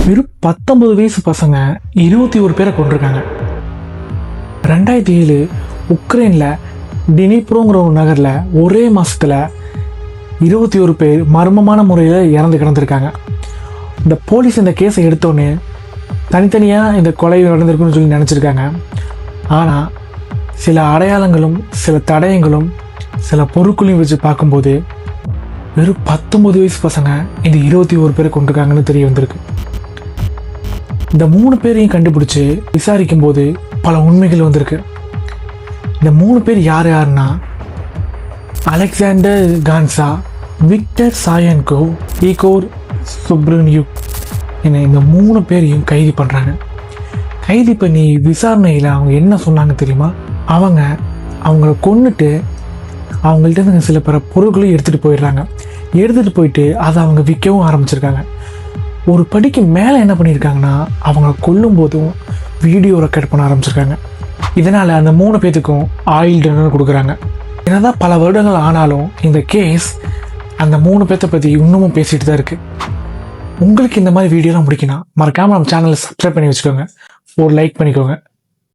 வெறும் 19 வயசு பசங்க 21 பேரை கொண்டிருக்காங்க. 2007 உக்ரைனில் டினிப்ரோங்கிற ஒரு நகரில் ஒரே மாதத்தில் 21 பேர் மர்மமான முறையில் இறந்து கிடந்திருக்காங்க. இந்த போலீஸ் இந்த கேஸை எடுத்தோன்னே தனித்தனியாக இந்த கொலை நடந்திருக்குன்னு சொல்லி நினச்சிருக்காங்க. ஆனால் சில அடையாளங்களும் சில தடயங்களும் சில பொருட்களையும் வச்சு பார்க்கும்போது வெறும் 19 வயசு பசங்க இந்த 21 பேரை கொண்டிருக்காங்கன்னு தெரிய வந்திருக்கு. இந்த 3 பேரையும் கண்டுபிடிச்சி விசாரிக்கும் போது பல உண்மைகள் வந்திருக்கு. இந்த 3 பேர் யாருன்னா அலெக்சாண்டர் கான்சா, விக்டர் சாயன்கோ, ஈகோர் சுப்ரன்யூக் என இந்த 3 பேரையும் கைது பண்ணுறாங்க. கைது பண்ணி விசாரணையில் அவங்க என்ன சொன்னாங்க தெரியுமா? அவங்கள கொன்னுட்டு அவங்கள்ட்ட சில பிற பொருட்களையும் எடுத்துகிட்டு போயிடுறாங்க. எடுத்துகிட்டு போயிட்டு அதை அவங்க விற்கவும் ஆரம்பிச்சிருக்காங்க. ஒரு படிக்கு மேலே என்ன பண்ணியிருக்காங்கன்னா அவங்கள கொல்லும் போதும் வீடியோ ரெக்கார்ட் பண்ண ஆரம்பிச்சிருக்காங்க. இதனால் அந்த 3 பேர்த்துக்கும் ஆயுள் தண்டனை கொடுக்குறாங்க. என்னதான் பல வருடங்கள் ஆனாலும் இந்த கேஸ் அந்த 3 பேர்த்தை பற்றி இன்னமும் பேசிட்டு தான் இருக்குது. உங்களுக்கு இந்த மாதிரி வீடியோலாம் பிடிக்குன்னா மறக்காமல் நம்ம சேனலை சப்ஸ்கிரைப் பண்ணி வச்சுக்கோங்க. ஒரு லைக் பண்ணிக்கோங்க.